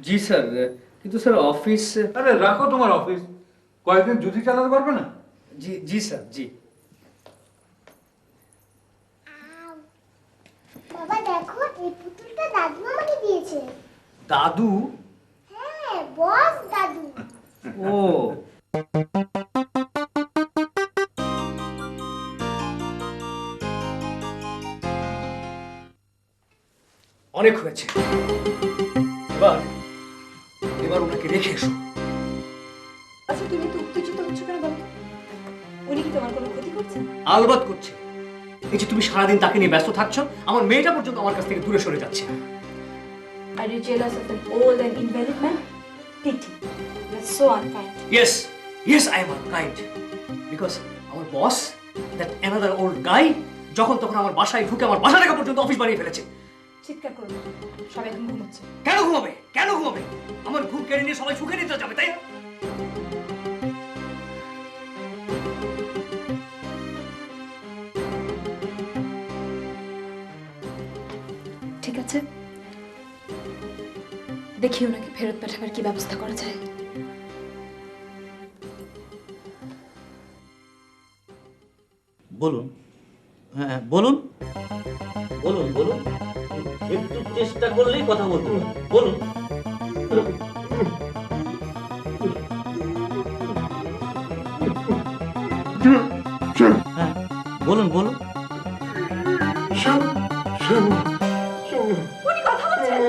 জি স্যার, কিন্তু স্যার অফিস। আরে রাখো তোমার অফিস, কয়েকদিন জুতি চালাতে পারবে না? জি জি স্যার, জি। বাবা দেখো, এই পুতুলটা দাদু আমাকে দিয়েছে। দাদু? হ্যাঁ, বস দাদু। ও। অনেক হয়েছে, এবার এবার ওনাকে রেখে এসো। আচ্ছা তুমি তো উত্তেজিত হচ্ছ কেন বলো? উনি কি তোমার কোনো ক্ষতি করছেন? আলবাত করছে। এই যে তুমি সারাদিন তাকে নিয়ে ব্যস্ত থাকছো, আমার মেয়েটা পর্যন্ত আমার কাছ থেকে দূরে সরে যাচ্ছে। Are you jealous of an old and invalid man? Pity. You're so unkind. Yes, yes, I am unkind. Because our boss, that another old guy, যখন তখন আমার বাসায় ঢুকে আমার বাসা টাকা পর্যন্ত অফিস বানিয়ে ফেলেছে। চিৎকার করো না। সবাই এখন ঘুমোচ্ছে। কেন ঘুমাবে? কেন ঘুমাবে? আমার ঘুম কেড়ে নিয়ে সবাই সুখে নিতে যাবে, তাই না? ঠিক আছে, দেখি ওনাকে ফেরত পাঠাবার কি ব্যবস্থা করা যায়। বলুন। হ্যাঁ বলুন, বলুন বলুন, একটু চেষ্টা করলেই কথা বলতে পারবেন। বলুন। হ্যাঁ বলুন বলুন। উনি কথা বলছেন,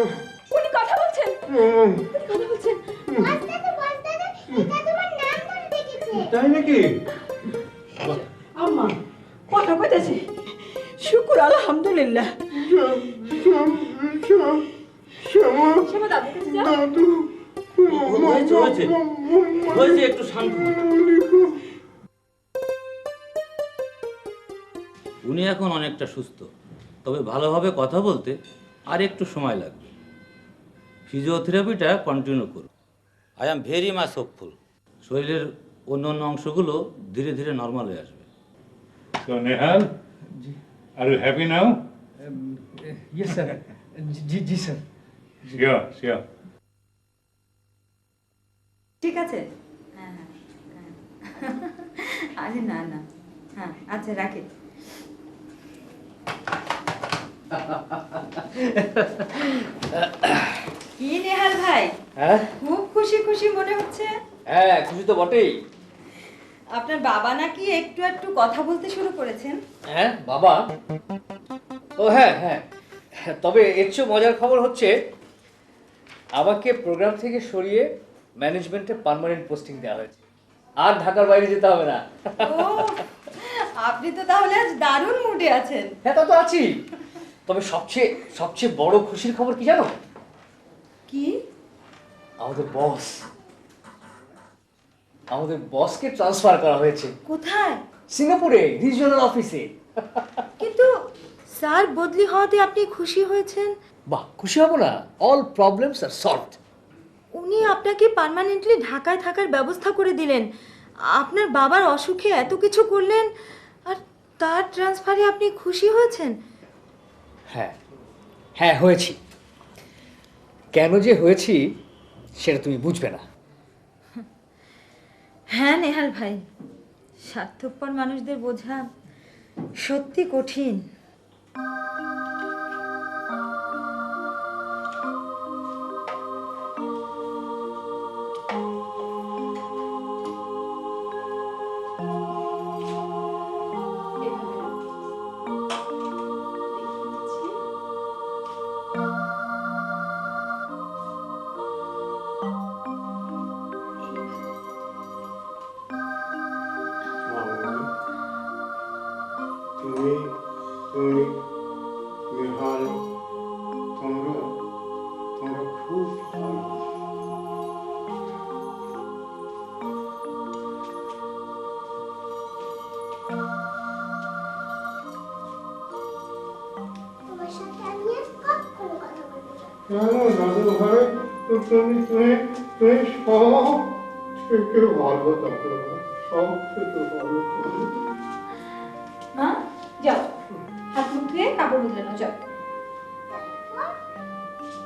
উনি কথা বলছেন, উনি কথা বলছেন। বস দাদু, এটা তোমার নাম ধরে ডেকেছে। তাই নাকি? আম্মা কথা কইতেছে। শুকুর আলহামদুলিল্লাহ। শ্যামা দাদুর কাছে যাও। হয়েছে হয়েছে হয়েছে, একটু শান্ত হন। উনি এখন অনেকটা সুস্থ, তবে ভালোভাবে কথা বলতে আর একটু সময় লাগবে। ফিজিওথেরাপিটা কন্টিনিউ করুন। I am very much hopeful. শরীরের অন্য অন্য অংশগুলো ধীরে ধীরে নর্মাল হয়ে আসবে। So Nehal, are you happy now? Yes, sir. G G sir. Sure, sure. ঠিক আছে। হ্যাঁ হ্যাঁ হ্যাঁ। আরে না না, হ্যাঁ আচ্ছা রাখি। কি নেহাল ভাই, হ্যাঁ খুব খুশি খুশি মনে হচ্ছে। হ্যাঁ, খুশি তো বটেই। আপনার বাবা নাকি একটু একটু কথা বলতে শুরু করেছেন? হ্যাঁ বাবা? ও হ্যাঁ হ্যাঁ, তবে এর চেয়ে মজার খবর হচ্ছে আমাকে প্রোগ্রাম থেকে সরিয়ে ম্যানেজমেন্টে পার্মানেন্ট পোস্টিং দেওয়া হয়েছে। আর ঢাকার বাইরে যেতে হবে না। ও, আপনি তো তাহলে আজ দারুণ মুডে আছেন। হ্যাঁ তা তো আছি, তবে সবচেয়ে সবচেয়ে বড় খুশির খবর কি জানো? কি? আমাদের বসকে ট্রান্সফার করা হয়েছে। কোথায়? সিঙ্গাপুরে, রিজিওনাল অফিসে। কিন্তু স্যার বদলি হওয়াতে আপনি খুশি হয়েছেন? বাহ, খুশি হব না? অল প্রবলেমস আর সলভড। উনি আপনাকে পার্মানেন্টলি ঢাকায় থাকার ব্যবস্থা করে দিলেন, আপনার বাবার অসুখে এত কিছু করলেন, আর তার ট্রান্সফারে আপনি খুশি হয়েছেন? হ্যাঁ হ্যাঁ হয়েছি। কেন যে হয়েছি সেটা তুমি বুঝবে না। হ্যাঁ নেহাল ভাই, স্বার্থপর মানুষদের বোঝা সত্যি কঠিন। তুমি তুমি নেহাল, তোমরা তোমরা খুব ভালো। তোমার সাথে আমি আর কখনো কথা বলবো না। কেন দাদু ভাই, তুমি তুমি তুমি সব থেকে ভালো দাদু ভাই, সব থেকে ভালো তুমি। মা যাও, হাত মুখ ধুয়ে কাপড় বদলে নাও, যাও।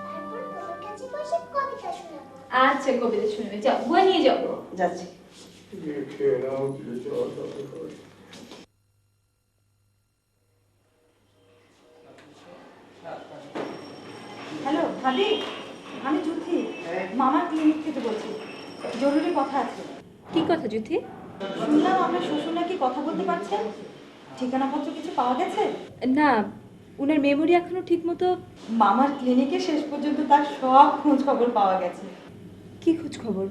তারপর তোমার কাছে বসে কবিতা শোনাবো। আচ্ছা কবিতা শুনবে, যাও বই নিয়ে যাও। যাচ্ছি। দেখে নাও যে যাও দাদু ভাই। হ্যালো ভাবি, আমি জ্যোতি, মামার ক্লিনিক থেকে বলছি, জরুরি কথা আছে। কি কথা জ্যোতি? শুনলাম আপনার শ্বশুর নাকি কথা বলতে পারছেন, ঠিকানাপত্র কিছু পাওয়া গেছে? না, ওনার মেমোরি এখনো ঠিক মতো। মামার ক্লিনিকে শেষ পর্যন্ত তার সব খোঁজ খবর পাওয়া গেছে। কি খোঁজ খবর?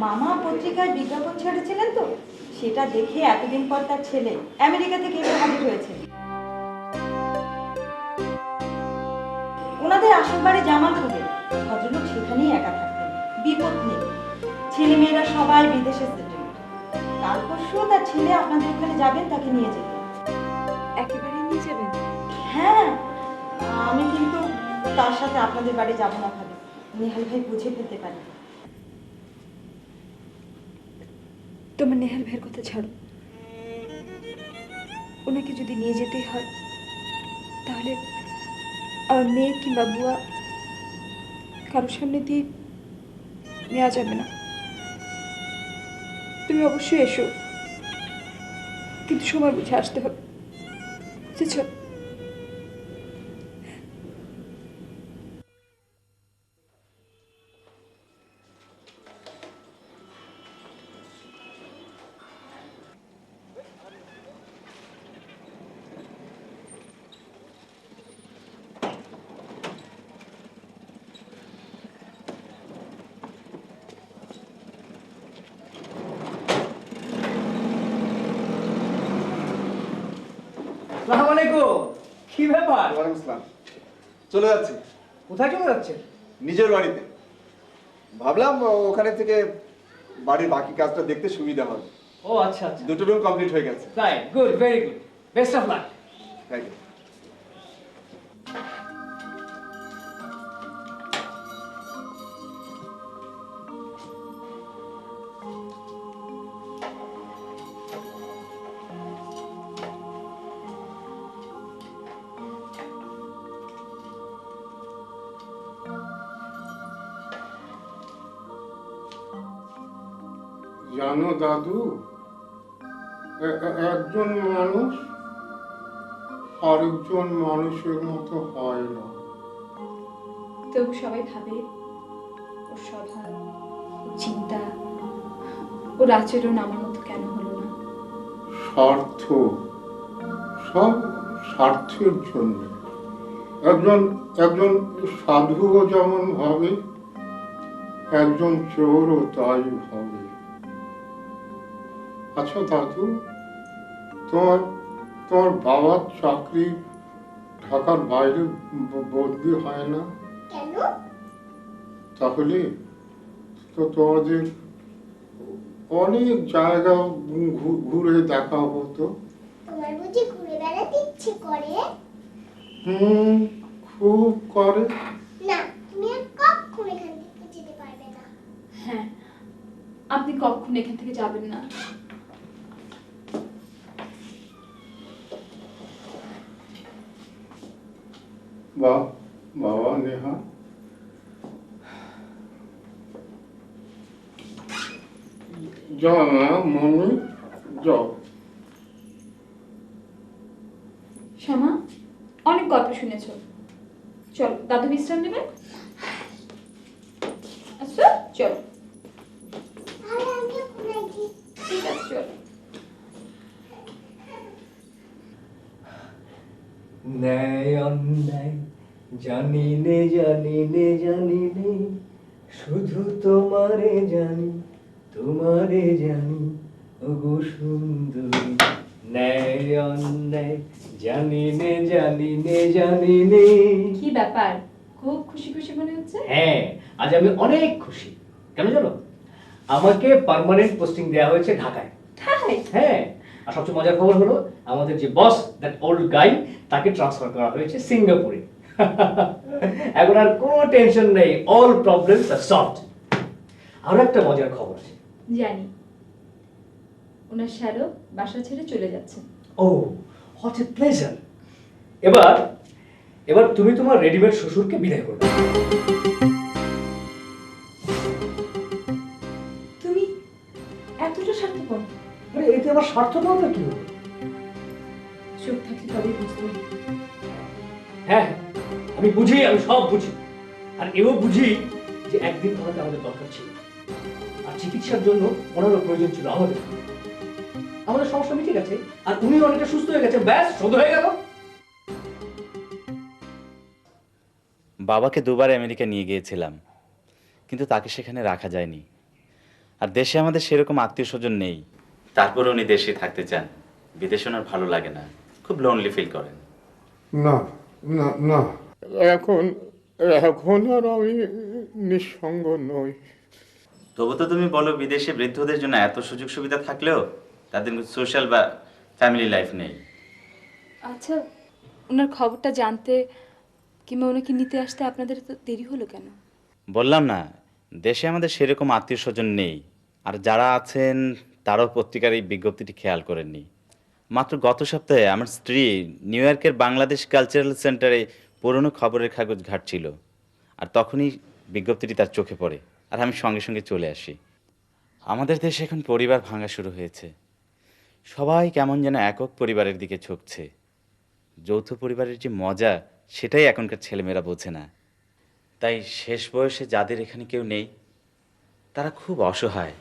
মামা পত্রিকায় বিজ্ঞাপন ছেড়েছিলেন তো, সেটা দেখে এতদিন পর তার ছেলে আমেরিকা থেকে এসে হাজির হয়েছে। ওনাদের আসল বাড়ি জামালপুরে, ভদ্রলোক সেখানেই একা থাকতেন, বিপদ নেই, ছেলে মেয়েরা সবাই বিদেশে সেটেল। কাল পরশু তার ছেলে আপনাদের ওখানে যাবেন, তাকে নিয়ে যেতে। একেবারে নিয়ে যাবেন? হ্যাঁ, আমি কিন্তু তার সাথে আপনাদের বাড়ি যাব না ভাবি, নেহাল ভাই বুঝে ফেলতে পারে। তোমার নেহাল ভাইয়ের কথা ছাড়ো, ওনাকে যদি নিয়ে যেতেই হয় তাহলে আমার মেয়ে কিংবা বুয়া কারোর সামনে দিয়ে নেওয়া যাবে না। তুমি অবশ্যই এসো, কিন্তু সময় বুঝে আসতে হবে, বুঝেছো? আসসালামু আলাইকুম। কি ব্যাপার? ওয়ালাইকুম আসসালাম। চলে যাচ্ছি। কোথায় চলে যাচ্ছেন? নিজের বাড়িতে। ভাবলাম ওখানে থেকে বাড়ির বাকি কাজটা দেখতে সুবিধা হবে। ও আচ্ছা আচ্ছা, দুটো রুম কমপ্লিট হয়ে গেছে। তাই? Good, very good, best of luck. Thank you. জানো দাদু, একজন মানুষ আরেকজন মানুষের মতো হয় না। তবু সবাই ভাবে ওর স্বভাব, ওর চিন্তা, ওর আচরণ আমার মতো কেন হলো না। স্বার্থ, সব স্বার্থের জন্য। একজন একজন সাধুও যেমন ভাবে, একজন চোরও তাই ভাবে। আচ্ছা দাদু, তোমার তোমার বাবার চাকরি ঢাকার বাইরে বদলি হয় না? কেন? তাহলে তো তোমাদের অনেক জায়গা ঘুরে দেখা হতো। তোমার বুঝি ঘুরে বেড়াতে ইচ্ছে করে? খুব করে। না, তুমি আর কখনো এখান থেকে যেতে পারবে আপনি কখন এখান থেকে যাবেন না। বাবা নেহা, যা না মনে যাও। শ্যামা, অনেক গল্প শুনেছো, চল দাদু বিশ্রাম নেবেন। আচ্ছা চল, ঠিক আছে চল। ন্যায় অন্যায় জানি নে জানি নে জানি নে, শুধু তোমারে জানি তোমারে জানি ওগো সুন্দরী। ন্যায় অন্যায় জানি নে জানি নে জানি নে। কি ব্যাপার, খুব খুশি খুশি মনে হচ্ছে? হ্যাঁ, আজ আমি অনেক খুশি। কেন জানো? আমাকে পার্মানেন্ট পোস্টিং দেওয়া হয়েছে ঢাকায়। তাই? হ্যাঁ, আর সবচেয়ে মজার খবর হলো আমাদের যে বস, দ্যাট ওল্ড গাই, তাকে ট্রান্সফার করা হয়েছে সিঙ্গাপুরে। এখন আর কোনো টেনশন নেই, অল প্রবলেমস আর সলভড। আরো একটা মজার খবর আছে। জানি, ওনার শ্যালো বাসা ছেড়ে চলে যাচ্ছেন। ও, হোয়াট এ প্লেজার। এবার এবার তুমি তোমার রেডিমেড শ্বশুরকে বিদায় করবে। তুমি এতটা স্বার্থপর? আরে এতে আমার স্বার্থপরতা কি হবে? চোখ থাকলে তবেই বুঝবো। হ্যাঁ, আমি বুঝি, আমি সব বুঝি। আর এও বুঝি যে একদিন ওনাকে আমাদের দরকার ছিল, আর চিকিৎসার জন্য ওনারও প্রয়োজন ছিল আমাদের। আমাদের সমস্যা মিটে গেছে, আর উনি অনেকটা সুস্থ হয়ে গেছে, ব্যাস শোধ হয়ে গেল। বাবাকে দুবার আমেরিকা নিয়ে গিয়েছিলাম, কিন্তু তাকে সেখানে রাখা যায়নি। আর দেশে আমাদের সেরকম আত্মীয় স্বজন নেই। তারপরে উনি দেশে থাকতে চান, বিদেশে ওনার ভালো লাগে না, খুব লোনলি ফিল করেন। না না না, এখন এখন আর আমি নিঃসঙ্গ নই। তবু তো তুমি বলো, বিদেশে বৃদ্ধদের জন্য এত সুযোগ সুবিধা থাকলেও তাদের সোশ্যাল বা ফ্যামিলি লাইফ নেই। আচ্ছা, ওনার খবরটা জানতে কিংবা ওনাকে নিতে আসতে আপনাদের তো দেরি হলো কেন? বললাম না, দেশে আমাদের সেরকম আত্মীয় স্বজন নেই। আর যারা আছেন তারাও পত্রিকার এই বিজ্ঞপ্তিটি খেয়াল করেননি। মাত্র গত সপ্তাহে আমার স্ত্রী নিউ ইয়র্কের বাংলাদেশ কালচারাল সেন্টারে পুরনো খবরের কাগজ ঘাটছিল, আর তখনই বিজ্ঞপ্তিটি তার চোখে পড়ে, আর আমি সঙ্গে সঙ্গে চলে আসি। আমাদের দেশে এখন পরিবার ভাঙা শুরু হয়েছে। সবাই কেমন যেন একক পরিবারের দিকে ঝুঁকছে। যৌথ পরিবারের যে মজা, সেটাই এখনকার ছেলেমেয়েরা বোঝে না। তাই শেষ বয়সে যাদের এখানে কেউ নেই, তারা খুব অসহায়।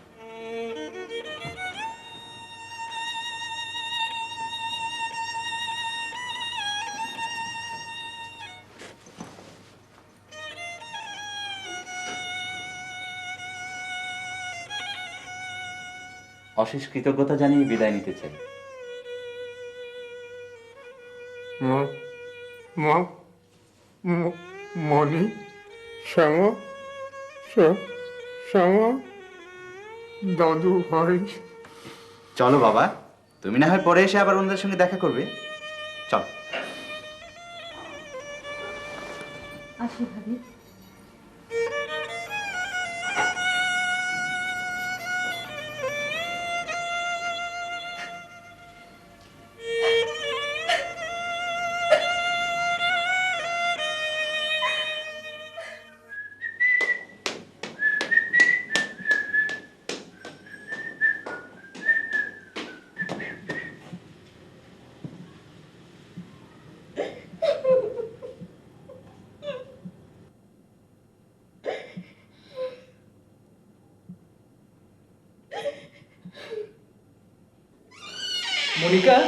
অশেষ কৃতজ্ঞতা জানিয়ে বিদায় নিতে চাই। মা মা মনি, শ্যামা, শ্যামা, দাদু ভাই। চলো বাবা, তুমি না হয় পরে এসে আবার ওনাদের সঙ্গে দেখা করবে। চলো। আসি ভাবি। মনিকা,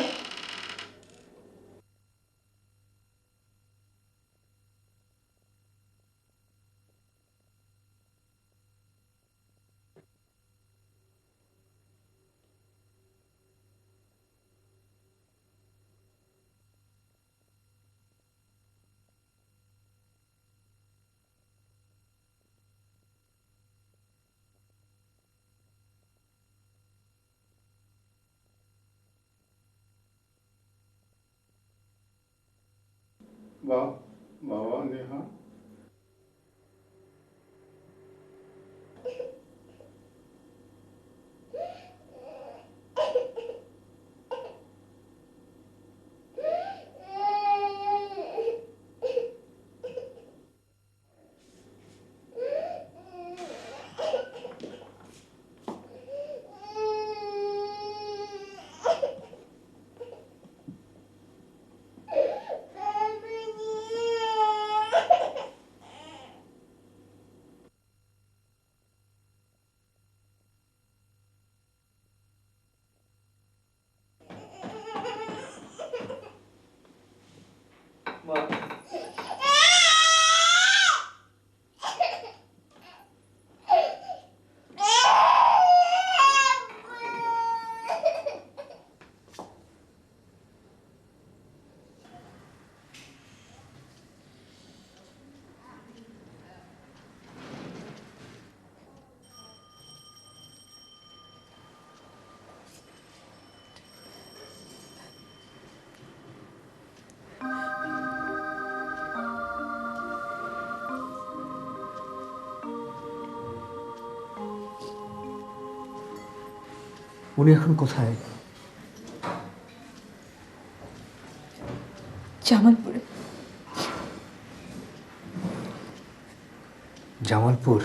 বাবা নেহা, উনি এখন কোথায়? জামালপুরে। জামালপুর?